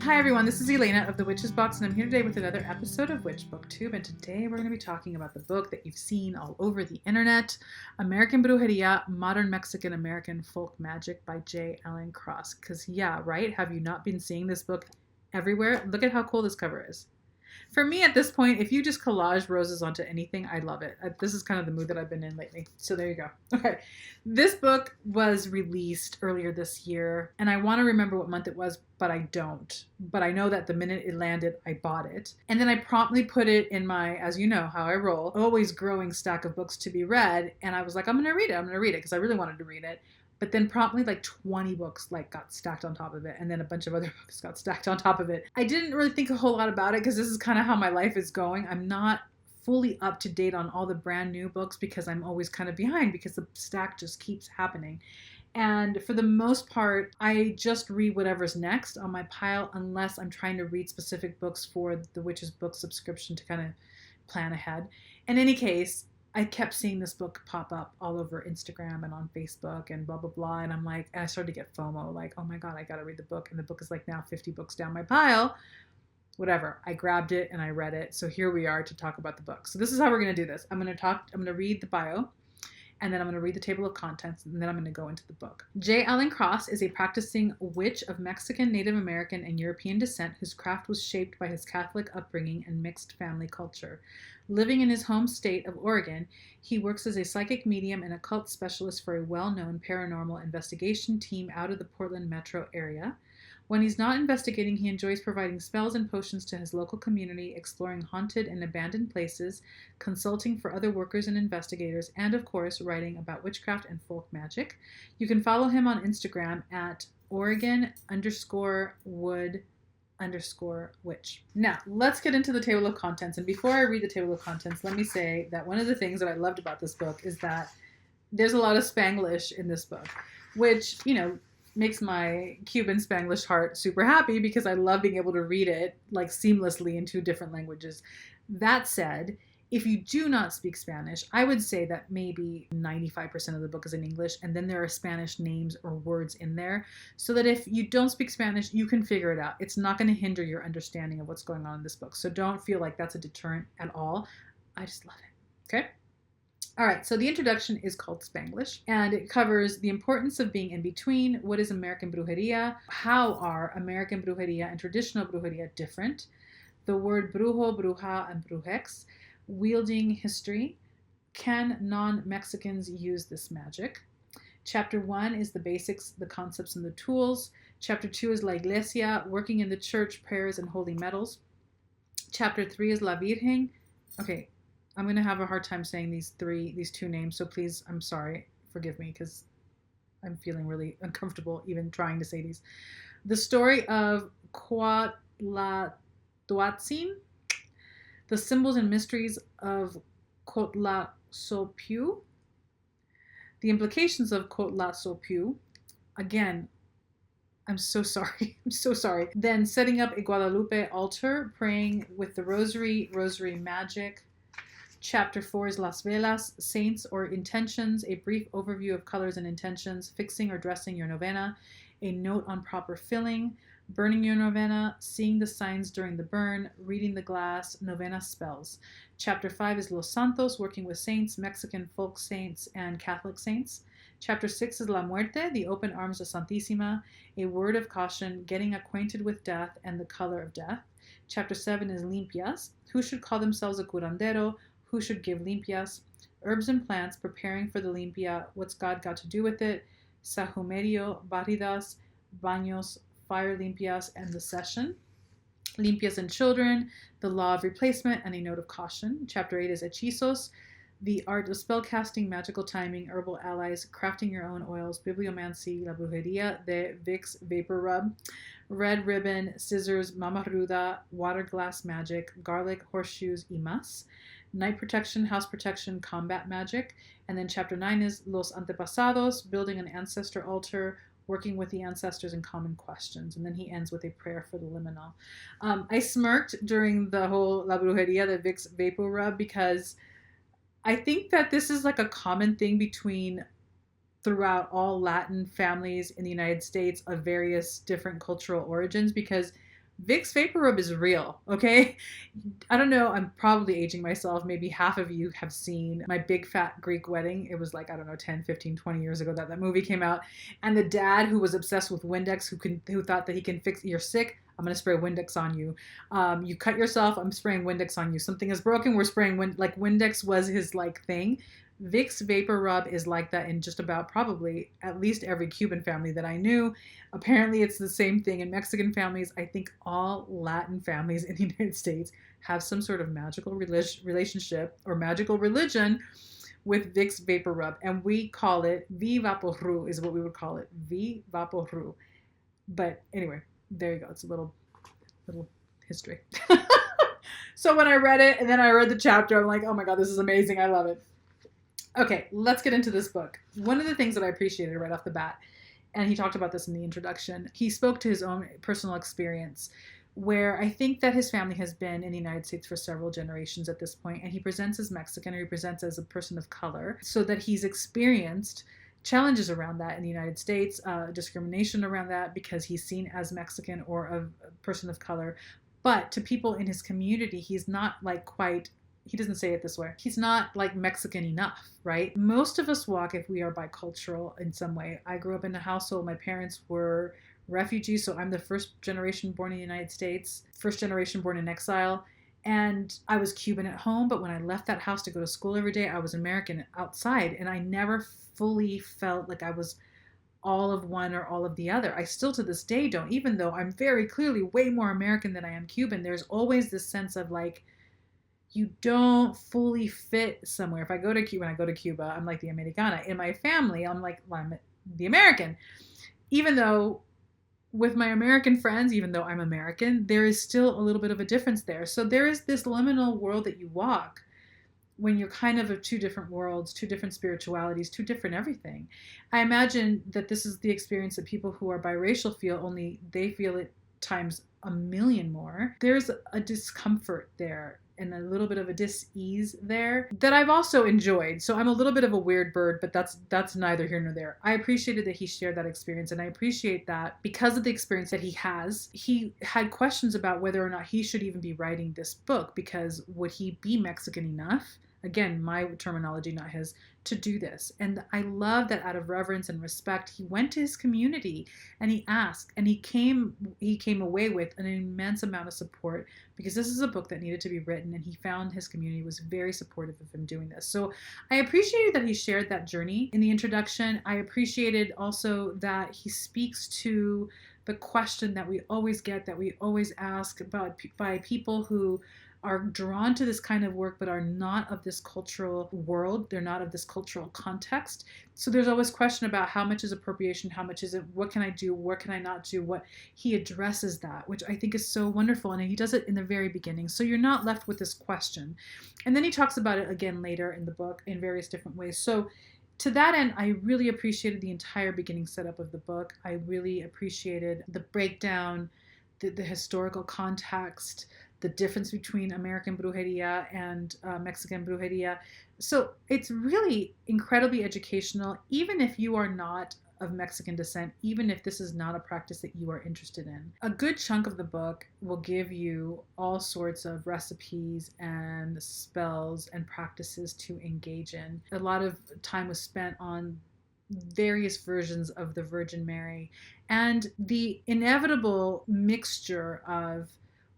Hi everyone, this is Elena of the Witches Box, and I'm here today with another episode of Witch Booktube. And today we're going to be talking about the book that you've seen all over the internet, American Brujeria, Modern Mexican American Folk Magic by J. Ellen Cross. Because yeah, right? Have you not been seeing this book everywhere? Look at how cool this cover is. For me at this point, if you just collage roses onto anything, I love it. This is kind of the mood that I've been in lately. So there you go. Okay. This book was released earlier this year, and I want to remember what month it was, but I don't. But I know that the minute it landed, I bought it. And then I promptly put it in my, as you know how I roll, always growing stack of books to be read. And I was like, I'm going to read it because I really wanted to read it. But then promptly 20 books got stacked on top of it. And then a bunch of other books got stacked on top of it. I didn't really think a whole lot about it because this is kind of how my life is going. I'm not fully up to date on all the brand new books because I'm always kind of behind because the stack just keeps happening. And for the most part, I just read whatever's next on my pile unless I'm trying to read specific books for the Witches Book subscription to kind of plan ahead. In any case, I kept seeing this book pop up all over Instagram and on Facebook and blah, blah, blah. And and I started to get FOMO, oh my God, I got to read the book. And the book is now 50 books down my pile. Whatever. I grabbed it and I read it. So here we are to talk about the book. So this is how we're going to do this. I'm going to read the bio, and then I'm going to read the table of contents, and then I'm going to go into the book. J. Ellen Cross is a practicing witch of Mexican, Native American, and European descent whose craft was shaped by his Catholic upbringing and mixed family culture. Living in his home state of Oregon, he works as a psychic medium and occult specialist for a well-known paranormal investigation team out of the Portland metro area. When he's not investigating, he enjoys providing spells and potions to his local community, exploring haunted and abandoned places, consulting for other workers and investigators, and of course, writing about witchcraft and folk magic. You can follow him on Instagram at Oregon_wood_witch. Now, let's get into the table of contents. And before I read the table of contents, let me say that one of the things that I loved about this book is that there's a lot of Spanglish in this book, which, makes my Cuban Spanglish heart super happy because I love being able to read it seamlessly in two different languages. That said, if you do not speak Spanish, I would say that maybe 95% of the book is in English, and then there are Spanish names or words in there, so that if you don't speak Spanish, you can figure it out. It's not going to hinder your understanding of what's going on in this book, so don't feel like that's a deterrent at all. I just love it. Okay? All right, so the introduction is called Spanglish, and it covers the importance of being in between. What is American Brujeria? How are American Brujeria and traditional Brujeria different? The word brujo, bruja, and brujex. Wielding history. Can non-Mexicans use this magic? Chapter 1 is the basics, the concepts, and the tools. Chapter 2 is La Iglesia, working in the church, prayers, and holy medals. Chapter 3 is La Virgen. Okay, I'm going to have a hard time saying these two names, so please, I'm sorry, forgive me, because I'm feeling really uncomfortable even trying to say these. The story of Cuatlahuatzin, the symbols and mysteries of Cuatlahuatzin, the implications of Cuatlahuatzin, again, I'm so sorry. Then setting up a Guadalupe altar, praying with the rosary magic. Chapter 4 is Las Velas, Saints or Intentions, a brief overview of colors and intentions, fixing or dressing your novena, a note on proper filling, burning your novena, seeing the signs during the burn, reading the glass, novena spells. Chapter 5 is Los Santos, working with saints, Mexican folk saints, and Catholic saints. Chapter 6 is La Muerte, the open arms of Santísima, a word of caution, getting acquainted with death and the color of death. Chapter 7 is Limpias, who should call themselves a curandero, who should give limpias, herbs and plants, preparing for the limpia, what's God got to do with it, sahumerio, barridas, baños, fire limpias, and the session. Limpias and children, the law of replacement, and a note of caution. Chapter 8 is hechizos, the art of spellcasting, magical timing, herbal allies, crafting your own oils, bibliomancy, la brujeria de Vicks vapor rub, red ribbon, scissors, mama ruda, water glass magic, garlic, horseshoes, y más. Night protection, house protection, combat magic. And then chapter 9 is Los Antepasados, building an ancestor altar, working with the ancestors in common questions. And then he ends with a prayer for the liminal. I smirked during the whole La Brujeria de Vicks vapor rub because I think that this is a common thing throughout all Latin families in the United States of various different cultural origins, because Vicks Vapor Rub is real, okay? I don't know, I'm probably aging myself. Maybe half of you have seen My Big Fat Greek Wedding. It was like, I don't know, 10, 15, 20 years ago that movie came out. And the dad who was obsessed with Windex, who thought that he can fix, you're sick, I'm going to spray Windex on you. You cut yourself, I'm spraying Windex on you. Something is broken, we're spraying like Windex was his like thing. Vicks Vapor Rub is like that in just about probably at least every Cuban family that I knew. Apparently, it's the same thing in Mexican families. I think all Latin families in the United States have some sort of magical relationship or magical religion with Vicks Vapor Rub. And we call it V Vaporru is what we would call it. V Vaporru. But anyway, there you go. It's a little history. So when I read it and then I read the chapter, I'm like, oh my God, this is amazing. I love it. Okay, let's get into this book. One of the things that I appreciated right off the bat, and he talked about this in the introduction, he spoke to his own personal experience, where I think that his family has been in the United States for several generations at this point, and he presents as Mexican, or he presents as a person of color, so that he's experienced challenges around that in the United States, discrimination around that because he's seen as Mexican or a person of color. But to people in his community, he's not like quite, he doesn't say it this way, he's not like Mexican enough, right? Most of us walk if we are bicultural in some way. I grew up in a household, my parents were refugees, so I'm the first generation born in the United States, first generation born in exile, and I was Cuban at home, but when I left that house to go to school every day, I was American outside, and I never fully felt like I was all of one or all of the other. I still to this day don't, even though I'm very clearly way more American than I am Cuban. There's always this sense of like, you don't fully fit somewhere. If I go to Cuba, when I go to Cuba, I'm like the Americana. In my family, I'm like, well, I'm the American. Even though with my American friends, even though I'm American, there is still a little bit of a difference there. So there is this liminal world that you walk when you're kind of two different worlds, two different spiritualities, two different everything. I imagine that this is the experience that people who are biracial feel, only they feel it times a million more. There's a discomfort there and a little bit of a dis-ease there that I've also enjoyed. So I'm a little bit of a weird bird, but that's neither here nor there. I appreciated that he shared that experience, and I appreciate that because of the experience that he has, he had questions about whether or not he should even be writing this book, because would he be Mexican enough? Again, my terminology, not his, to do this. And I love that out of reverence and respect, he went to his community and he asked, and he came away with an immense amount of support, because this is a book that needed to be written, and he found his community was very supportive of him doing this. So I appreciated that he shared that journey in the introduction. I appreciated also that he speaks to the question that we always get, that we always ask about by people who are drawn to this kind of work but are not of this cultural world. They're not of this cultural context. So there's always question about how much is appropriation, how much is it, what can I do, what can I not do, what he addresses that, which I think is so wonderful. And he does it in the very beginning. So you're not left with this question. And then he talks about it again later in the book in various different ways. So to that end, I really appreciated the entire beginning setup of the book. I really appreciated the breakdown, the historical context, the difference between American Brujeria and Mexican Brujeria. So it's really incredibly educational, even if you are not of Mexican descent, even if this is not a practice that you are interested in. A good chunk of the book will give you all sorts of recipes and spells and practices to engage in. A lot of time was spent on various versions of the Virgin Mary and the inevitable mixture of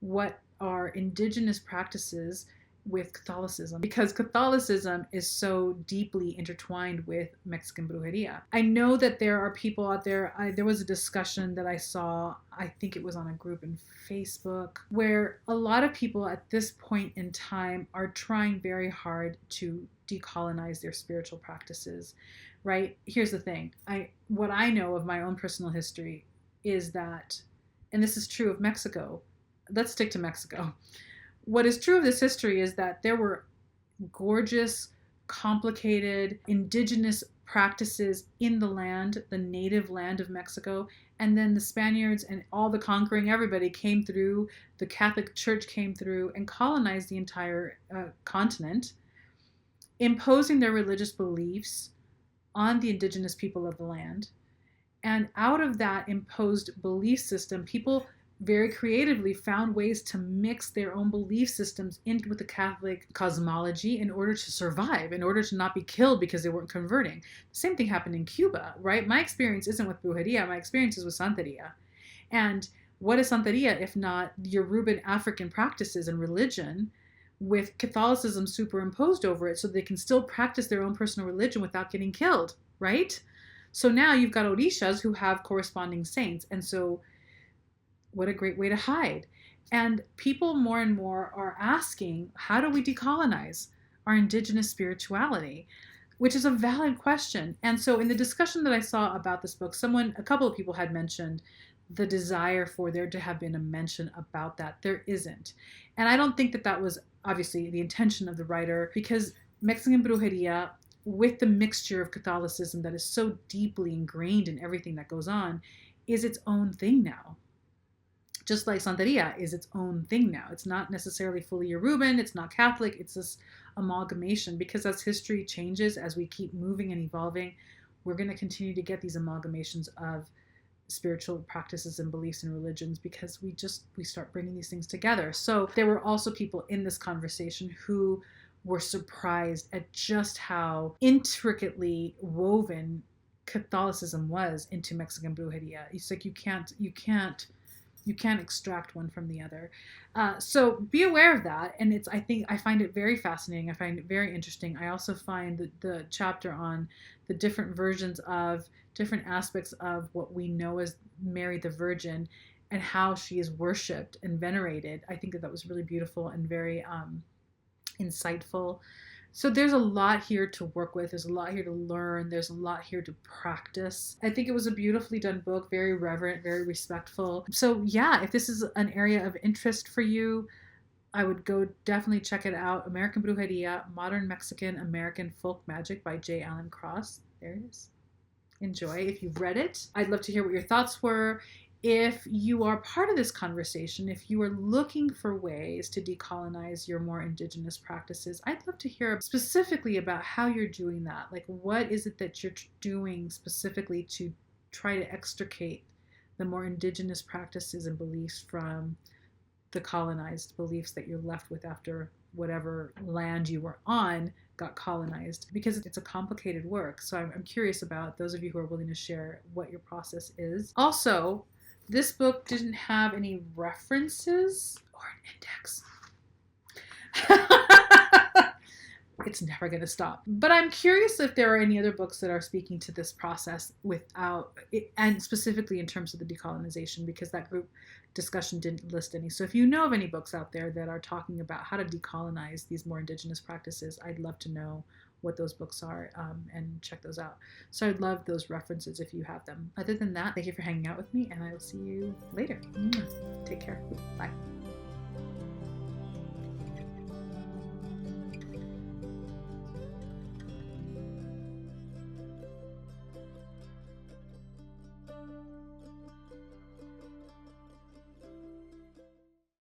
what are indigenous practices with Catholicism, because Catholicism is so deeply intertwined with Mexican Brujeria. I know that there are people out there, there was a discussion that I saw, I think it was on a group in Facebook, where a lot of people at this point in time are trying very hard to decolonize their spiritual practices, right? Here's the thing. What I know of my own personal history is that, and this is true of Mexico, let's stick to Mexico. What is true of this history is that there were gorgeous, complicated, indigenous practices in the land, the native land of Mexico, and then the Spaniards and all the conquering, everybody came through, the Catholic Church came through and colonized the entire continent, imposing their religious beliefs on the indigenous people of the land. And out of that imposed belief system, people very creatively found ways to mix their own belief systems in with the Catholic cosmology in order to survive, in order to not be killed because they weren't converting. The same thing happened in Cuba, right? My experience isn't with Brujeria, my experience is with Santeria. And what is Santeria if not Yoruban African practices and religion with Catholicism superimposed over it so they can still practice their own personal religion without getting killed, right? So now you've got Orishas who have corresponding saints. And so what a great way to hide. And people more and more are asking, how do we decolonize our indigenous spirituality? Which is a valid question. And so in the discussion that I saw about this book, a couple of people had mentioned the desire for there to have been a mention about that. There isn't. And I don't think that that was obviously the intention of the writer, because Mexican Brujeria, with the mixture of Catholicism that is so deeply ingrained in everything that goes on, is its own thing now. Just like Santeria is its own thing now. It's not necessarily fully Yoruban, it's not Catholic, it's this amalgamation, because as history changes, as we keep moving and evolving, we're going to continue to get these amalgamations of spiritual practices and beliefs and religions, because we start bringing these things together. So there were also people in this conversation who were surprised at just how intricately woven Catholicism was into Mexican Brujeria. It's like you can't extract one from the other. So be aware of that. And I find it very fascinating. I find it very interesting. I also find the chapter on the different versions of different aspects of what we know as Mary the Virgin and how she is worshipped and venerated. I think that was really beautiful and very insightful. So there's a lot here to work with. There's a lot here to learn. There's a lot here to practice. I think it was a beautifully done book, very reverent, very respectful. So yeah, if this is an area of interest for you, I would go definitely check it out. American Brujeria, Modern Mexican American Folk Magic by J. Allen Cross. There it is. Enjoy. If you've read it, I'd love to hear what your thoughts were. If you are part of this conversation, if you are looking for ways to decolonize your more indigenous practices, I'd love to hear specifically about how you're doing that. Like, what is it that you're doing specifically to try to extricate the more indigenous practices and beliefs from the colonized beliefs that you're left with after whatever land you were on got colonized, because it's a complicated work. So I'm curious about those of you who are willing to share what your process is. Also, this book didn't have any references or an index. It's never going to stop. But I'm curious if there are any other books that are speaking to this process without, and specifically in terms of the decolonization, because that group discussion didn't list any. So if you know of any books out there that are talking about how to decolonize these more indigenous practices, I'd love to know what those books are and check those out. So I'd love those references if you have them. Other than that, thank you for hanging out with me, and I will see you later. Take care. Bye.